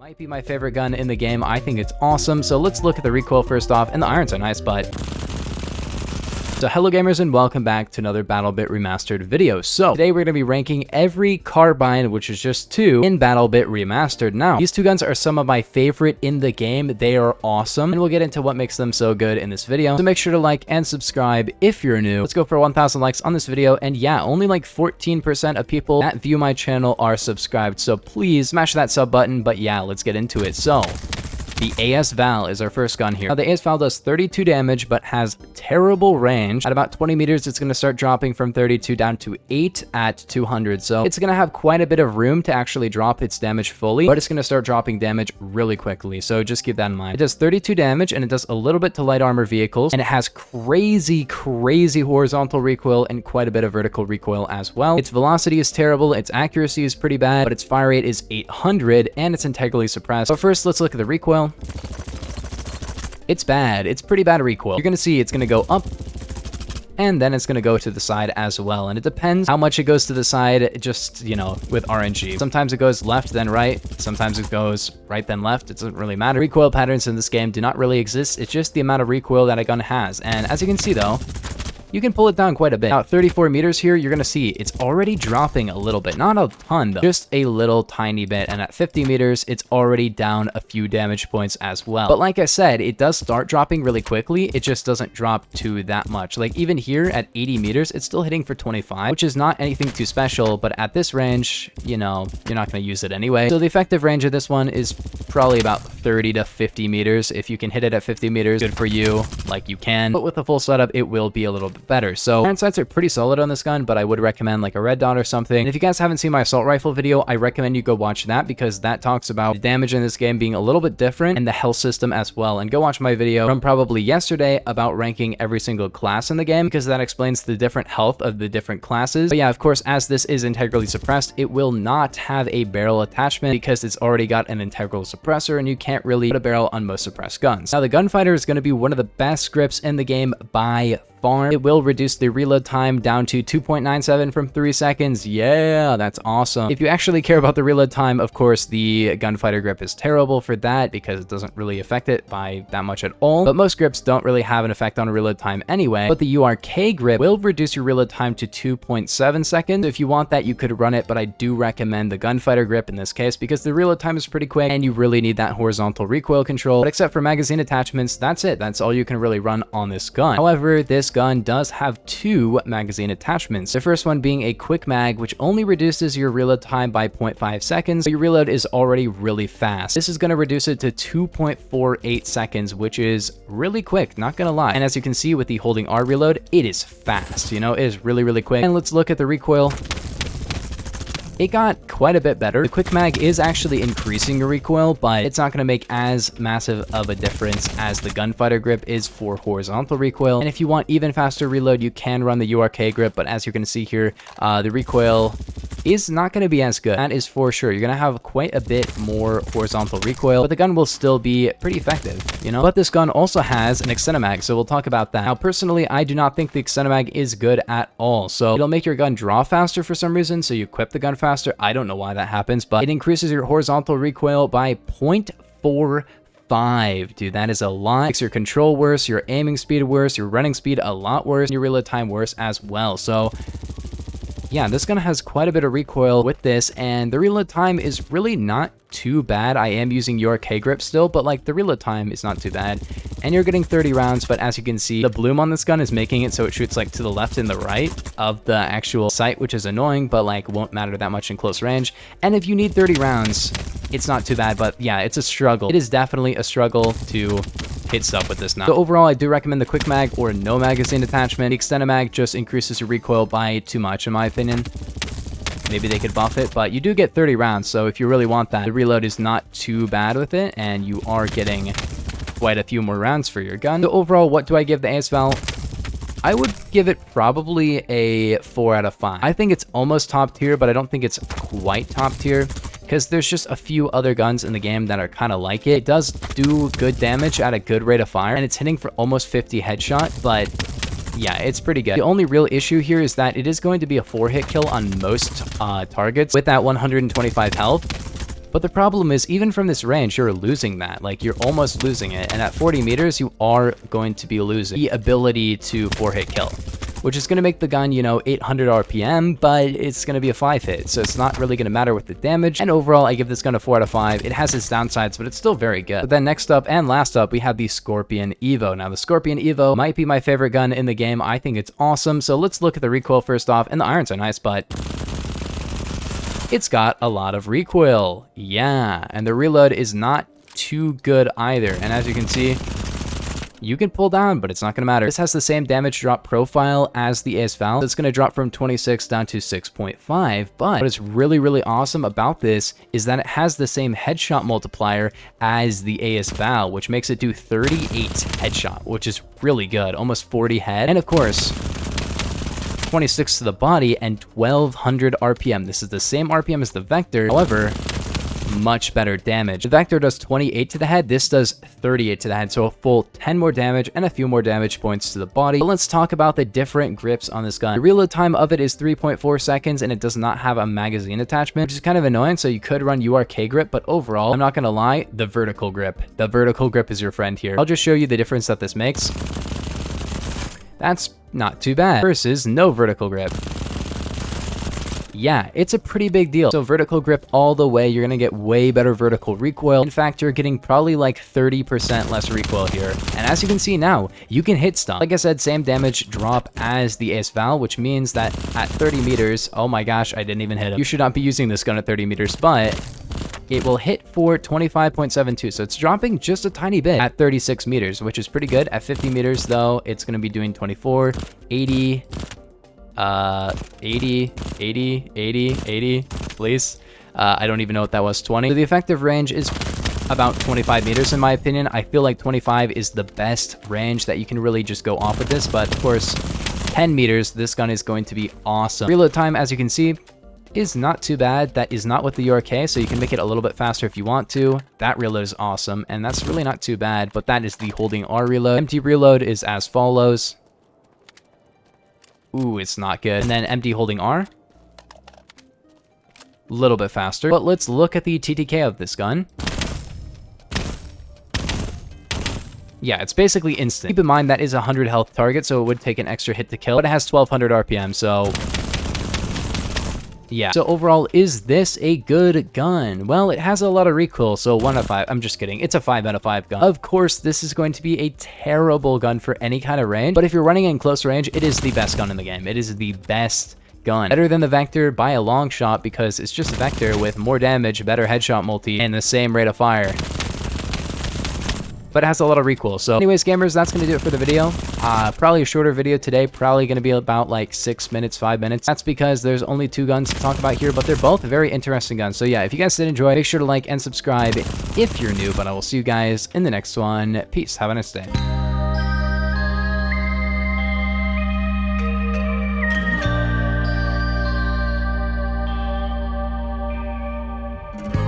Might be my favorite gun in the game. I think it's awesome. So let's look at the recoil first off, and the irons are nice, but... So hello gamers and welcome back to another BattleBit Remastered video. So today we're going to be ranking every carbine, which is just 2, in BattleBit Remastered. Now, these 2 guns are some of my favorite in the game. They are awesome, and we'll get into what makes them so good in this video. So make sure to like and subscribe if you're new. Let's go for 1,000 likes on this video, and yeah, only like 14% of people that view my channel are subscribed, so please smash that sub button. But yeah, let's get into it. So the AS VAL is our first gun here. Now, the AS VAL does 32 damage, but has terrible range. At about 20 meters, it's going to start dropping from 32 down to 8 at 200. So it's going to have quite a bit of room to actually drop its damage fully, but it's going to start dropping damage really quickly. So just keep that in mind. It does 32 damage, and it does a little bit to light armor vehicles, and it has crazy horizontal recoil and quite a bit of vertical recoil as well. Its velocity is terrible, its accuracy is pretty bad, but its fire rate is 800, and it's integrally suppressed. But first, let's look at the recoil. It's bad. It's pretty bad recoil. You're gonna see it's gonna go up, and then it's gonna go to the side as well. And it depends how much it goes to the side, just, you know, with RNG. Sometimes it goes left, then right. Sometimes it goes right, then left. It doesn't really matter. Recoil patterns in this game do not really exist. It's just the amount of recoil that a gun has. And as you can see, though, you can pull it down quite a bit. Now, 34 meters here, you're going to see it's already dropping a little bit. Not a ton, though. Just a little tiny bit. And at 50 meters, it's already down a few damage points as well. But like I said, it does start dropping really quickly. It just doesn't drop to that much. Like, even here at 80 meters, it's still hitting for 25, which is not anything too special. But at this range, you know, you're not going to use it anyway. So the effective range of this one is probably about 30 to 50 meters. If you can hit it at 50 meters, good for you. Like, you can. But with a full setup, it will be a little bit better. So iron sights are pretty solid on this gun, but I would recommend like a red dot or something. And if you guys haven't seen my assault rifle video, I recommend you go watch that, because that talks about the damage in this game being a little bit different and the health system as well. And go watch my video from probably yesterday about ranking every single class in the game, because that explains the different health of the different classes. But yeah, of course, as this is integrally suppressed, it will not have a barrel attachment because it's already got an integral suppressor, and you can't really put a barrel on most suppressed guns. Now, the gunfighter is going to be one of the best grips in the game by far. It will reduce the reload time down to 2.97 from 3 seconds. Yeah, that's awesome. If you actually care about the reload time, of course, the gunfighter grip is terrible for that because it doesn't really affect it by that much at all. But most grips don't really have an effect on reload time anyway. But the URK grip will reduce your reload time to 2.7 seconds. If you want that, you could run it, but I do recommend the gunfighter grip in this case because the reload time is pretty quick and you really need that horizontal recoil control. But except for magazine attachments, that's it. That's all you can really run on this gun. However, this gun does have 2 magazine attachments. The first one being a quick mag, which only reduces your reload time by 0.5 seconds, but your reload is already really fast. This is going to reduce it to 2.48 seconds, which is really quick, not gonna lie. And as you can see with the holding R reload, it is fast, you know, it is really quick. And let's look at the recoil. It got quite a bit better. The quick mag is actually increasing your recoil, but it's not going to make as massive of a difference as the gunfighter grip is for horizontal recoil. And if you want even faster reload, you can run the URK grip, but as you can see here, the recoil is not going to be as good. That is for sure. You're going to have quite a bit more horizontal recoil, but the gun will still be pretty effective, you know? But this gun also has an extended mag, so we'll talk about that. Now, personally, I do not think the extended mag is good at all. So it'll make your gun draw faster for some reason, so you equip the gun faster. I don't know why that happens, but it increases your horizontal recoil by 0.45. Dude, that is a lot. Makes your control worse, your aiming speed worse, your running speed a lot worse, and your reload time worse as well. So yeah, this gun has quite a bit of recoil with this, and the reload time is really not too bad. I am using URK grip still, but like the reload time is not too bad. And you're getting 30 rounds, but as you can see, the bloom on this gun is making it so it shoots like to the left and the right of the actual sight, which is annoying, but like won't matter that much in close range. And if you need 30 rounds, it's not too bad, but yeah, it's a struggle. It is definitely a struggle to hit stuff with this now. So overall, I do recommend the quick mag or no magazine attachment. The extended mag just increases your recoil by too much, in my opinion. Maybe they could buff it, but you do get 30 rounds, so if you really want that, the reload is not too bad with it, and you are getting quite a few more rounds for your gun. So overall, what do I give the AS VAL? I would give it probably a 4 out of 5. I think it's almost top tier, but I don't think it's quite top tier, because there's just a few other guns in the game that are kind of like it. It does do good damage at a good rate of fire, and it's hitting for almost 50 headshot, but yeah, it's pretty good. The only real issue here is that it is going to be a 4-hit kill on most targets with that 125 health. But the problem is, even from this range, you're losing that. Like, you're almost losing it. And at 40 meters, you are going to be losing the ability to 4-hit kill, which is going to make the gun, you know, 800 RPM, but it's going to be a 5-hit, so it's not really going to matter with the damage. And overall, I give this gun a 4 out of 5. It has its downsides, but it's still very good. But then next up and last up, we have the Skorpion Evo. Now, the Skorpion Evo might be my favorite gun in the game. I think it's awesome. So let's look at the recoil first off, and the irons are nice, but it's got a lot of recoil. Yeah, and the reload is not too good either. And as you can see, you can pull down, but it's not going to matter. This has the same damage drop profile as the AS VAL. It's going to drop from 26 down to 6.5, but what is really, really awesome about this is that it has the same headshot multiplier as the AS VAL, which makes it do 38 headshot, which is really good, almost 40 head. And of course, 26 to the body and 1200 RPM. This is the same RPM as the Vector, however, much better damage. The Vector does 28 to the head, this does 38 to the head, so a full 10 more damage and a few more damage points to the body. But let's talk about the different grips on this gun. The reload time of it is 3.4 seconds, and it does not have a magazine attachment, which is kind of annoying, so you could run URK grip, but overall, I'm not gonna lie, the vertical grip is your friend here. I'll just show you the difference that this makes. That's not too bad versus no vertical grip. Yeah, it's a pretty big deal. So vertical grip all the way, you're gonna get way better vertical recoil. In fact, you're getting probably like 30% less recoil here. And as you can see now, you can hit stuff. Like I said, same damage drop as the AS VAL, which means that at 30 meters, oh my gosh, I didn't even hit him. You should not be using this gun at 30 meters, but it will hit for 25.72, so it's dropping just a tiny bit at 36 meters, which is pretty good. At 50 meters, though, it's going to be doing 24, 80, 80, please. I don't even know what that was, 20. So the effective range is about 25 meters, in my opinion. I feel like 25 is the best range that you can really just go off with this, but of course, 10 meters, this gun is going to be awesome. Reload time, as you can see, is not too bad. That is not with the URK, so you can make it a little bit faster if you want to. That reload is awesome, and that's really not too bad, but that is the holding R reload. Empty reload is as follows. Ooh, it's not good. And then empty holding R, a little bit faster. But let's look at the TTK of this gun. Yeah, it's basically instant. Keep in mind that is a 100 health target, so it would take an extra hit to kill, but it has 1200 RPM, so yeah. So overall, is this a good gun? Well, it has a lot of recoil, so 1 out of 5. I'm just kidding. It's a 5 out of 5 gun. Of course, this is going to be a terrible gun for any kind of range, but if you're running in close range, it is the best gun in the game. It is the best gun. Better than the Vector by a long shot, because it's just a Vector with more damage, better headshot multi, and the same rate of fire. But it has a lot of recoil. So anyways, gamers, that's going to do it for the video. Probably a shorter video today, probably going to be about like 6 minutes, 5 minutes. That's because there's only 2 guns to talk about here, but they're both very interesting guns. So yeah, if you guys did enjoy, make sure to like and subscribe if you're new, but I will see you guys in the next one. Peace. Have a nice day.